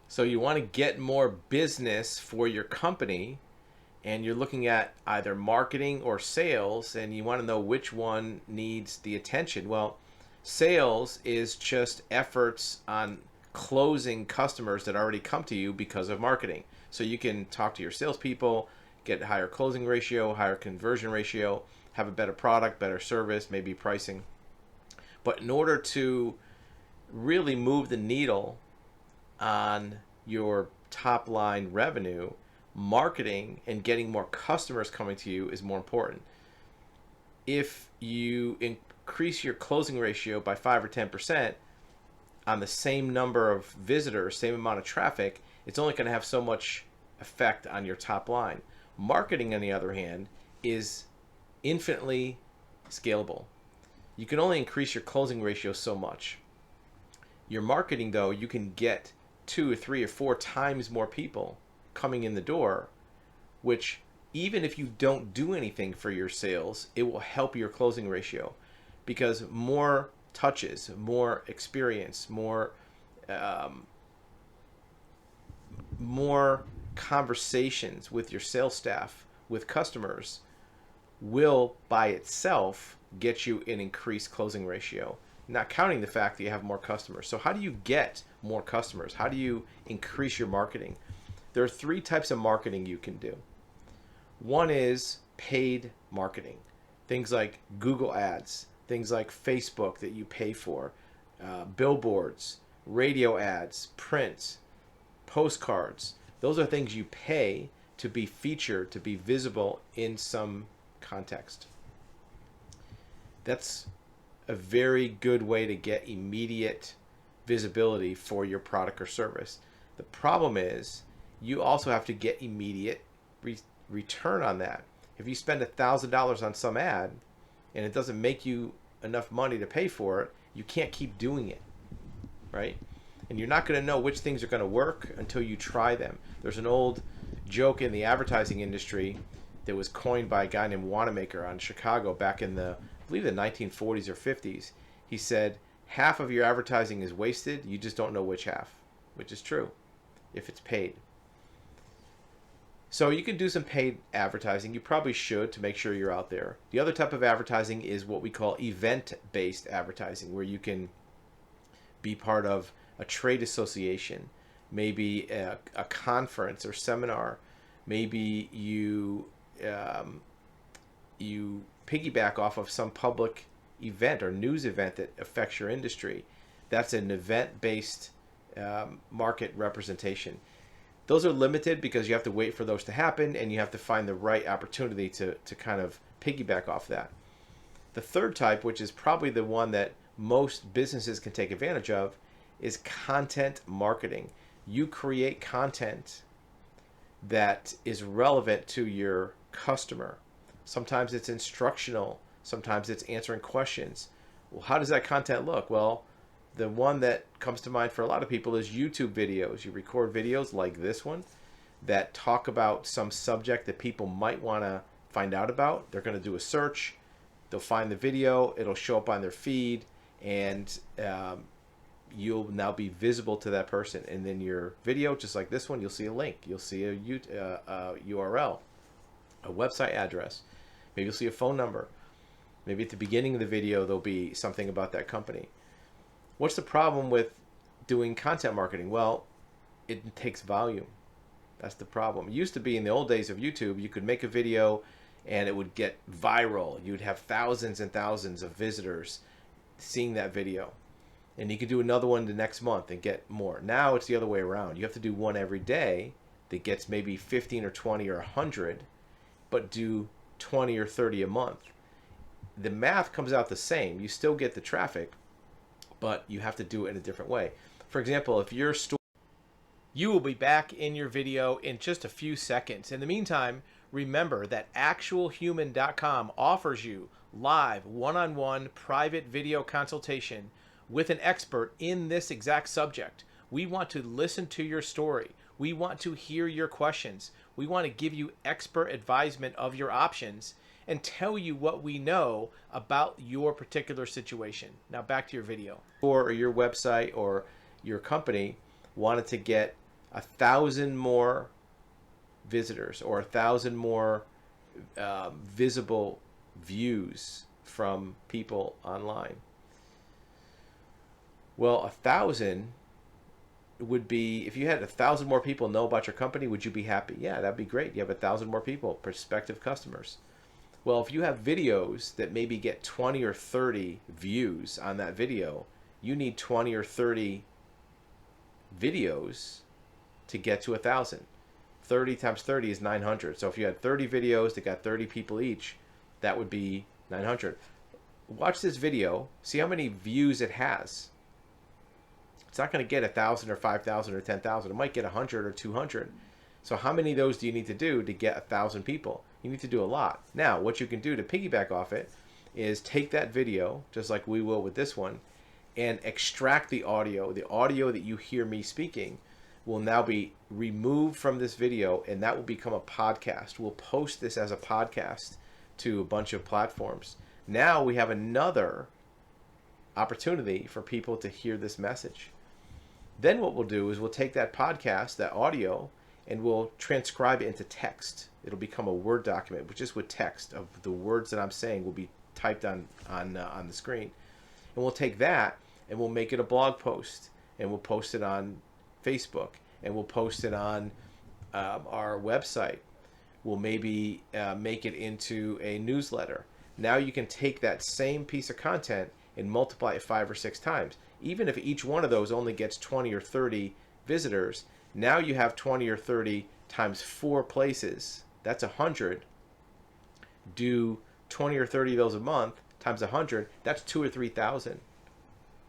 So you want to get more business for your company, and you're looking at either marketing or sales, and you want to know which one needs the attention. Well, sales is just efforts on closing customers that already come to you because of marketing. So you can talk to your salespeople, get a higher closing ratio, higher conversion ratio, have a better product, better service, maybe pricing. But in order to really move the needle on your top line revenue, marketing and getting more customers coming to you is more important. If you increase your closing ratio by 5 or 10% on the same number of visitors, same amount of traffic, it's only going to have so much effect on your top line. Marketing, on the other hand, is infinitely scalable. You can only increase your closing ratio so much. Your marketing, though, you can get 2 or 3 or 4 times more people coming in the door, which even if you don't do anything for your sales, it will help your closing ratio, because more touches, more experience, more conversations with your sales staff, with customers, will by itself get you an increased closing ratio, not counting the fact that you have more customers. So how do you get more customers? How do you increase your marketing? There are 3 types of marketing you can do. One is paid marketing, things like Google ads, things like Facebook that you pay for, billboards, radio ads, print, postcards. Those are things you pay to be featured, to be visible in some context. That's a very good way to get immediate visibility for your product or service. The problem is you also have to get immediate return on that. If you spend $1,000 on some ad and it doesn't make you enough money to pay for it, you can't keep doing it, right? And you're not going to know which things are going to work until you try them. There's an old joke in the advertising industry that was coined by a guy named Wanamaker on Chicago back in I believe the 1940s or 50s. He said, half of your advertising is wasted, you just don't know which half, which is true if it's paid. So you can do some paid advertising. You probably should, to make sure you're out there. The other type of advertising is what we call event-based advertising, where you can be part of a trade association, maybe a conference or seminar. Maybe you piggyback off of some public event or news event that affects your industry. That's an event-based market representation. Those are limited because you have to wait for those to happen, and you have to find the right opportunity to kind of piggyback off that. The third type, which is probably the one that most businesses can take advantage of, is content marketing. You create content that is relevant to your customer. Sometimes it's instructional, sometimes it's answering questions. Well, how does that content look? Well, the one that comes to mind for a lot of people is YouTube videos. You record videos like this one that talk about some subject that people might want to find out about. They're going to do a search, they'll find the video, it'll show up on their feed, and you'll now be visible to that person. And then your video, just like this one, you'll see a link, you'll see a URL, a website address, maybe you'll see a phone number. Maybe at the beginning of the video there'll be something about that company. What's the problem with doing content marketing? Well, it takes volume. That's the problem. It used to be in the old days of YouTube, you could make a video and it would get viral. You'd have thousands and thousands of visitors seeing that video. And you could do another one the next month and get more. Now it's the other way around. You have to do one every day that gets maybe 15 or 20 or 100, but do 20 or 30 a month. The math comes out the same. You still get the traffic, but you have to do it in a different way. For example, if your store... You will be back in your video in just a few seconds. In the meantime, remember that actualhuman.com offers you live one-on-one private video consultation with an expert in this exact subject. We want to listen to your story. We want to hear your questions. We want to give you expert advisement of your options and tell you what we know about your particular situation. Now back to your video. Or your website or your company wanted to get 1,000 more visitors or 1,000 more visible views from people online. Well, 1,000 would be, if you had 1,000 more people know about your company, would you be happy? Yeah, that'd be great. You have 1,000 more people, prospective customers. Well, if you have videos that maybe get 20 or 30 views on that video, you need 20 or 30 videos to get to 1,000. 30 times 30 is 900. So if you had 30 videos that got 30 people each, that would be 900. Watch this video, see how many views it has. It's not going to get 1,000 or 5,000 or 10,000. It might get 100 or 200. So how many of those do you need to do to get 1,000 people? You need to do a lot. Now, what you can do to piggyback off it is take that video, just like we will with this one, and extract the audio. The audio that you hear me speaking will now be removed from this video, and that will become a podcast. We'll post this as a podcast to a bunch of platforms. Now we have another opportunity for people to hear this message. Then what we'll do is we'll take that podcast, that audio, and we'll transcribe it into text. It'll become a Word document, which is with text of the words that I'm saying will be typed on the screen. And we'll take that and we'll make it a blog post, and we'll post it on Facebook, and we'll post it on our website. We'll maybe make it into a newsletter. Now you can take that same piece of content and multiply it 5 or 6 times. Even if each one of those only gets 20 or 30 visitors, now you have 20 or 30 times 4 places. That's 100. Do 20 or 30 of those a month times 100. That's 2,000 or 3,000,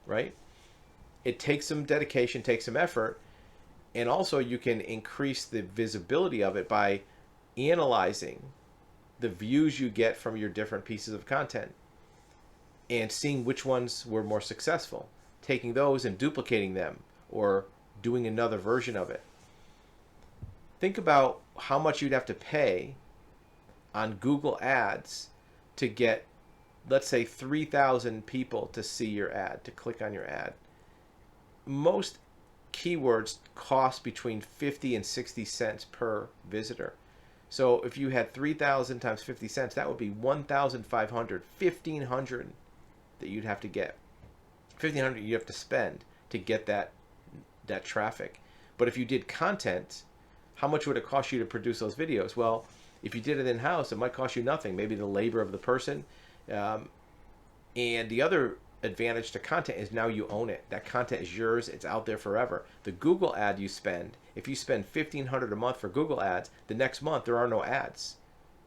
right? It takes some dedication, takes some effort, and also you can increase the visibility of it by analyzing the views you get from your different pieces of content and seeing which ones were more successful, taking those and duplicating them or doing another version of it. Think about how much you'd have to pay on Google Ads to get, let's say, 3,000 people to see your ad, to click on your ad. Most keywords cost between 50 and 60 cents per visitor. So if you had 3,000 times 50 cents, that would be 1,500, 1,500 that you'd have to get. 1,500 you have to spend to get that traffic. But if you did content, how much would it cost you to produce those videos? Well, if you did it in-house, it might cost you nothing. Maybe the labor of the person. And the other advantage to content is now you own it. That content is yours. It's out there forever. The Google ad you spend, if you spend $1,500 a month for Google ads, the next month there are no ads,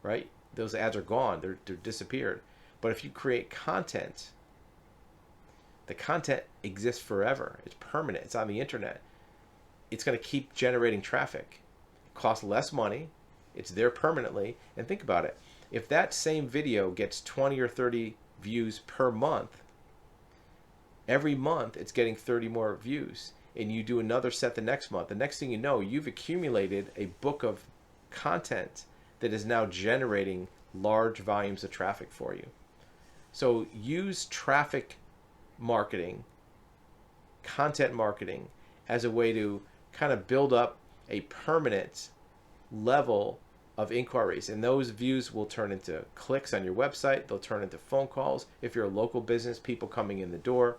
right? Those ads are gone. They're disappeared. But if you create content, the content exists forever. It's permanent. It's on the internet. It's going to keep generating traffic. It costs less money. It's there permanently. And think about it. If that same video gets 20 or 30 views per month, every month it's getting 30 more views. And you do another set the next month. The next thing you know, you've accumulated a book of content that is now generating large volumes of traffic for you. So use traffic marketing, content marketing, as a way to kind of build up a permanent level of inquiries, and those views will turn into clicks on your website. They'll turn into phone calls. If you're a local business, people coming in the door,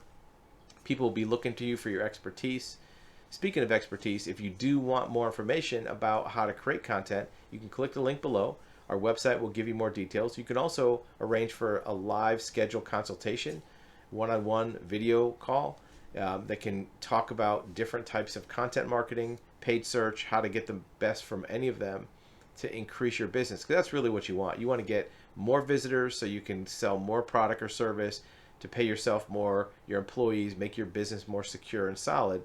people will be looking to you for your expertise. Speaking of expertise, if you do want more information about how to create content, you can click the link below. Our website will give you more details. You can also arrange for a live scheduled consultation, one-on-one video call that can talk about different types of content marketing, paid search, how to get the best from any of them to increase your business. Because that's really what you want. You want to get more visitors so you can sell more product or service, to pay yourself more, your employees, make your business more secure and solid,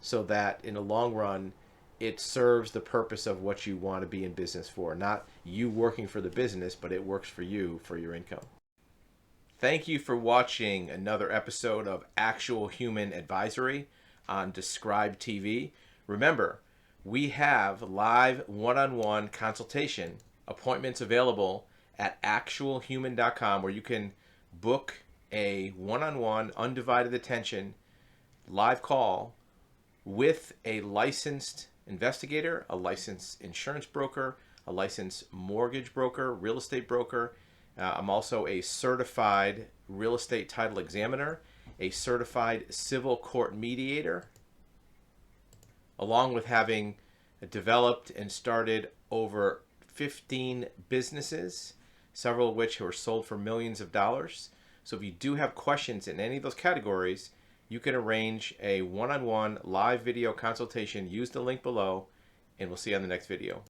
so that in the long run it serves the purpose of what you want to be in business for. Not you working for the business, but it works for you for your income. Thank you for watching another episode of Actual Human Advisory on Describe TV. Remember, we have live one-on-one consultation appointments available at actualhuman.com, where you can book a one-on-one undivided attention live call with a licensed investigator, a licensed insurance broker, a licensed mortgage broker, real estate broker. I'm also a certified real estate title examiner, a certified civil court mediator, along with having developed and started over 15 businesses, several of which were sold for millions of dollars. So if you do have questions in any of those categories, you can arrange a one-on-one live video consultation. Use the link below, and we'll see you on the next video.